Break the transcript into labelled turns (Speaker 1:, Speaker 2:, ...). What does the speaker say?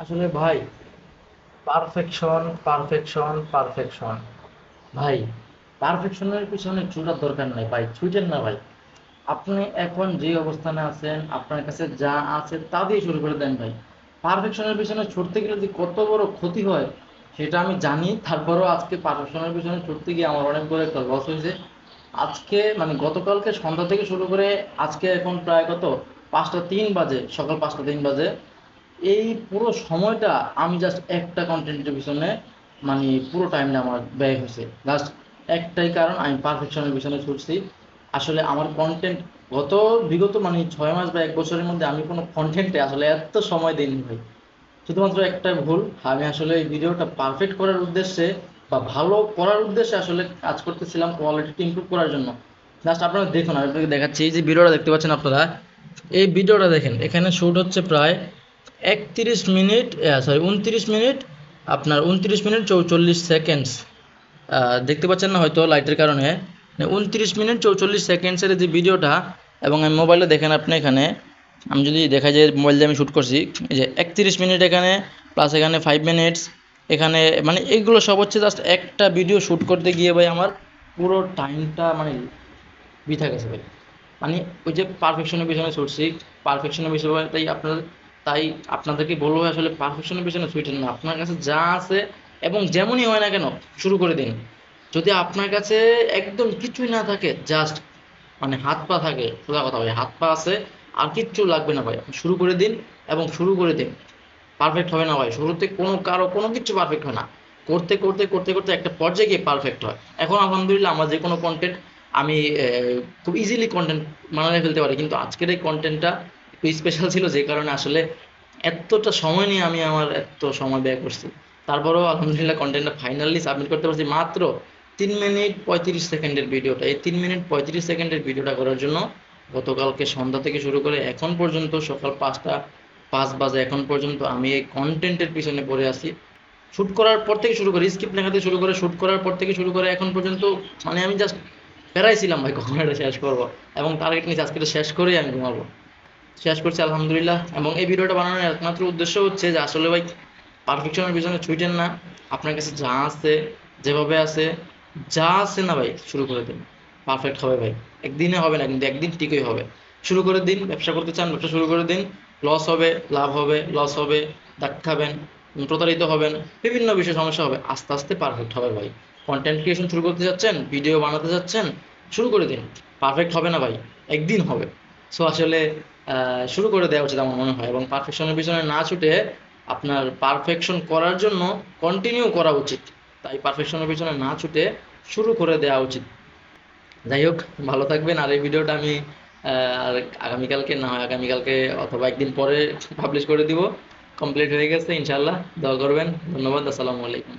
Speaker 1: আসলে ভাই, perfection perfection perfection ভাই, পারফেকশনের পিছনে ছুটার দরকার নাই ভাই, ছুটেন না ভাই। আপনি এখন যে অবস্থানে আছেন, আপনার কাছে যা আছে তা দিয়ে শুরু করে দেন ভাই। পারফেকশনের পিছনে ছুটতে গেলে যে কত বড় ক্ষতি হয় সেটা আমি জানি। তারপরেও আজকে পারফেকশনের পিছনে ছুটতে গিয়ে আমার অনেক বড় একটা লস হয়েছে। আজকে মানে গতকালকে সন্ধ্যা থেকে শুরু করে আজকে এখন প্রায় কত, 5টা 3 বাজে, সকাল 5টা 3 বাজে। এই পুরো সময়টা আমি জাস্ট একটা কন্টেন্টের পিছনে মানে পুরো টাইমটা আমার ব্যয় হয়েছে। জাস্ট একটাই কারণ, আমি পারফেকশনের পিছনে ছুটছি। আসলে আমার কন্টেন্ট গত বিগত মানে 6 মাস বা 1 বছরের মধ্যে আমি কোনো কন্টেন্টে আসলে এত সময় দিইনি ভাই। শুধুমাত্র একটাই ভুল, আমি আসলে এই ভিডিওটা পারফেক্ট করার উদ্দেশ্যে বা ভালো করার উদ্দেশ্যে আসলে কাজ করতেছিলাম, কোয়ালিটিটা ইমপ্রুভ করার জন্য। জাস্ট আপনারা দেখুন, আমি আপনাকে দেখাচ্ছি। এই যে ভিডিওটা দেখতে পাচ্ছেন আপনারা, এই ভিডিওটা দেখেন, এখানে শ্যুট হচ্ছে প্রায় 31 মিনিট, সরি 29 মিনিট, আপনার 29 মিনিট 44 সেকেন্ডস। দেখতে পাচ্ছেন না হয়তো লাইটের কারণে। 29 মিনিট 44 সেকেন্ডসের যে ভিডিওটা, এবং আমি মোবাইলে দেখেন আপনি এখানে, আমি যদি দেখা যায় মোবাইল দিয়ে আমি শ্যুট করছি, এই যে 31 মিনিট এখানে, প্লাস এখানে 5 মিনিটস এখানে, মানে এইগুলো সব হচ্ছে জাস্ট একটা ভিডিও শ্যুট করতে গিয়ে ভাই আমার পুরো টাইমটা মানে বৃথা গেছে ভাই। মানে ওই যে পারফেকশনের পিছনে ছুটছি, পারফেকশনের বিষয়ে তাই আপনাদেরকে বলবো আসলে পারফেকশনের পিছনে ছুটেন না। আপনার কাছে যা আছে এবং যেমনই হয় না কেন, শুরু করে দিন। যদি আপনার কাছে একদম কিছুই না থাকে, জাস্ট মানে হাত পা থাকে, সোজা কথা ভাই, হাত পা আছে আর কিচ্ছু লাগবে না ভাই, আপনি শুরু করে দিন এবং শুরু করে দিন। পারফেক্ট হবে না ভাই, শুরুতে কারো কোনো কিছু পারফেক্ট হয় না। করতে করতে করতে করতে একটা পর্যায়ে গিয়ে পারফেক্ট হয়। এখন আলহামদুলিল্লাহ আমার যে কোনো কন্টেন্ট আমি খুব ইজিলি কন্টেন্ট বানিয়ে ফেলতে পারি, কিন্তু আজকের এই কন্টেন্টটা একটু স্পেশাল ছিল, যে কারণে আসলে এতটা সময় নিয়ে আমি আমার এত সময় ব্যয় করছি। তারপরেও আলহামদুলিল্লাহ কন্টেন্টটা ফাইনালি সাবমিট করতে পারছি মাত্র 3 মিনিট 35 সেকেন্ডের ভিডিওটা। এই 3 মিনিট 35 সেকেন্ডের ভিডিওটা করার জন্য গতকালকে সন্ধ্যা থেকে শুরু করে এখন পর্যন্ত সকাল 5টা 5 বাজে এখন পর্যন্ত আমি এই কন্টেন্টের পিছনে পড়ে আছি। শ্যুট করার পর থেকে শুরু করে, স্ক্রিপ্ট লেখা থেকে শুরু করে, শ্যুট করার পর থেকে শুরু করে এখন পর্যন্ত, মানে আমি জাস্ট প্যারাই ভাই কখন এটা শেষ করবো। এবং টার্গেট নিয়েছি আজকে এটা শেষ করেই আমি ঘুমাবো। শেষ করছি আলহামদুলিল্লাহ। এবং এই ভিডিওটা বানানোর একমাত্র উদ্দেশ্য হচ্ছে যে আসলে ভাই, পারফেকশনের পিছনে ছুটেন না। আপনার কাছে যা আছে, যেভাবে আছে, যা আছে না ভাই, শুরু করে দিন। পারফেক্ট হবে ভাই, একদিনে হবে না কিন্তু একদিন ঠিকই হবে। শুরু করে দিন, ব্যবসা করতে চান ব্যবসা শুরু করে দিন। লস হবে, লাভ হবে, লস হবে, ধাক্কা খাবেন, প্রতারিত হবেন, বিভিন্ন বিষয়ে সমস্যা হবে, আস্তে আস্তে পারফেক্ট হবে ভাই। কন্টেন্ট ক্রিয়েশন শুরু করতে যাচ্ছেন, ভিডিও বানাতে যাচ্ছেন, শুরু করে দিন। পারফেক্ট হবে না ভাই, একদিন হবে। সো আসলে শুরু করে দেওয়া উচিত আমার মনে হয়, এবং পারফেকশনের পিছনে না ছুটে আপনার পারফেকশন করার জন্য কন্টিনিউ করা উচিত। তাই পারফেকশনের পিছনে না ছুটে শুরু করে দেওয়া উচিত। যাই হোক, ভালো থাকবেন। আর এই ভিডিওটা আমি আর আগামীকালকে না হয় আগামীকালকে অথবা একদিন পরে পাবলিশ করে দিব। কমপ্লিট হয়ে গেছে ইনশাল্লাহ, দোয়া করবেন। ধন্যবাদ, আসসালামু আলাইকুম।